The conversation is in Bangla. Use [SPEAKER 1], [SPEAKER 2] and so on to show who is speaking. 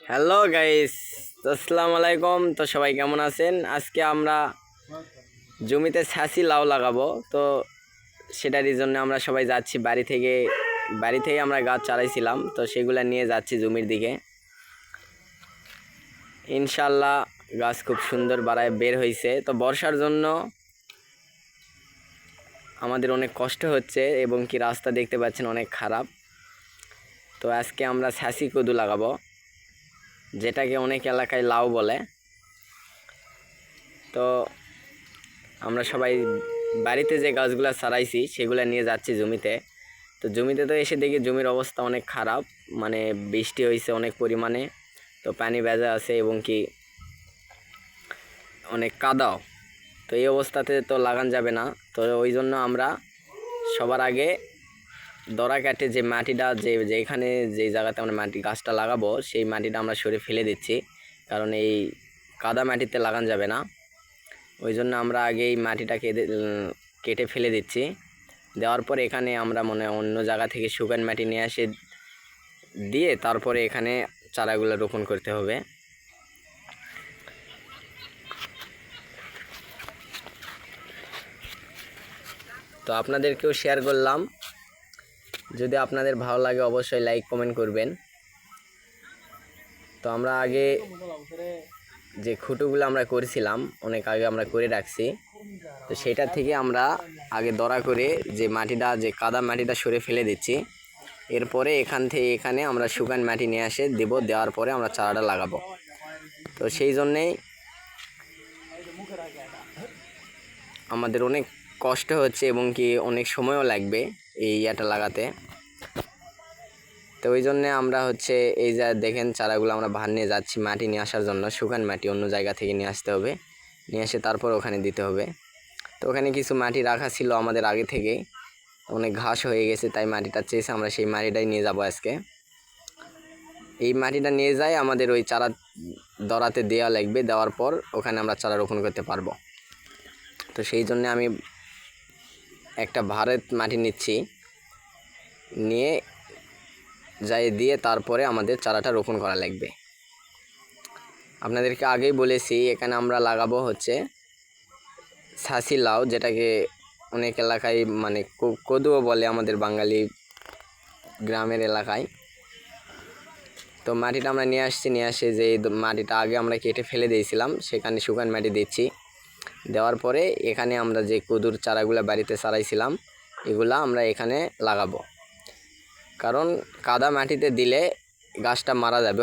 [SPEAKER 1] হ্যালো গাইস, আসসালামু আলাইকুম। তো সবাই কেমন আছেন? আজকে আমরা জমিতে ছাসি লাউ লাগাবো। তো সেটারই জন্য আমরা সবাই যাচ্ছি বাড়ি থেকে আমরা গাছ চালাইছিলাম, তো সেগুলা নিয়ে যাচ্ছি জমির দিকে। ইনশাল্লাহ গাছ খুব সুন্দর বাড়ায় বের হয়েছে। তো বর্ষার জন্য আমাদের অনেক কষ্ট হচ্ছে এবং কি রাস্তা দেখতে পাচ্ছেন অনেক খারাপ। তো আজকে আমরা ছাসি কদু লাগাবো, যেটাকে অনেক এলাকায় লাউ বলে। তো আমরা সবাই বাড়িতে যে গাছগুলো ছাড়াইছি সেগুলো নিয়ে যাচ্ছি জমিতে। তো জমিতে তো এসে দেখি জমির অবস্থা অনেক খারাপ, মানে বৃষ্টি হয়েছে অনেক পরিমাণে, তো পানি ভেজা আছে এবং কি অনেক কাদাও। তো এই অবস্থাতে তো লাগান যাবে না। তো ওই জন্য আমরা সবার আগে দড়া কাটে যে মাটিটা যেখানে যে জায়গাতে আমরা গাছটা লাগাবো সেই মাটিটা আমরা সরে ফেলে দিচ্ছি, কারণ এই কাদা মাটিতে লাগান যাবে না। ওই জন্য আমরা আগে এই মাটিটা কেটে ফেলে দিচ্ছি। দেওয়ার পর এখানে আমরা অন্য জায়গা থেকে শুকান মাটি নিয়ে এসে দিয়ে তারপরে এখানে চারাগুলো রোপণ করতে হবে। তো আপনাদেরকেও শেয়ার করলাম, যদি আপনাদের ভালো লাগে অবশ্যই লাইক কমেন্ট করবেন। তো আমরা আগে যে খুঁটোগুলো আমরা করেছিলাম অনেক আগে আমরা করে রাখছি, তো সেটা থেকে আমরা আগে দড়া করে যে মাটিটা যে কাদা মাটিটা সরে ফেলে দিচ্ছি। এরপরে এখানে আমরা শুকান মাটি নিয়ে এসে দেবো, দেওয়ার পরে আমরা চারাটা লাগাবো। তো সেই জন্যেই আমাদের অনেক কষ্ট হচ্ছে এবং কি অনেক সময়ও লাগবে এই এটা লাগাতে। তো ওই জন্যে আমরা এই যা দেখেন চারাগুলো আমরা ভার নিয়ে যাচ্ছি মাটি নিয়ে আসার জন্য। শুকান মাটি অন্য জায়গা থেকে নিয়ে আসতে হবে, নিয়ে এসে তারপর ওখানে দিতে হবে। তো ওখানে কিছু মাটি রাখা ছিল আমাদের আগে থেকে, অনেক ঘাস হয়ে গেছে, তাই মাটিটা চেয়েছে আমরা সেই মাটিটাই নিয়ে যাব আজকে। এই মাটিটা নিয়ে যাই আমাদের ওই চারা দড়াতে দেওয়া লাগবে, দেওয়ার পর ওখানে আমরা চারা রোপণ করতে পারবো। তো সেই জন্য আমি একটা ভারের মাটি নিচ্ছি, নিয়ে দিয়ে তারপরে আমাদের চারাটা রোপণ করা লাগবে। আপনাদেরকে আগেই বলেছি এখানে আমরা লাগাবো ছাসি লাউ, যেটাকে অনেক এলাকায় কদুও বলে আমাদের বাঙালি গ্রামের এলাকায়। তো মাটিটা আমরা নিয়ে আসে যে মাটিটা আগে আমরা কেটে ফেলে দিয়েছিলাম সেখানে শুকান মাটি দিচ্ছি। দেওয়ার পরে এখানে আমরা যে কদুর চারাগুলো বাড়িতে ছাড়াইছিলাম এগুলা আমরা এখানে লাগাবো, কারণ কাদা মাটিতে দিলে গাছটা মারা যাবে।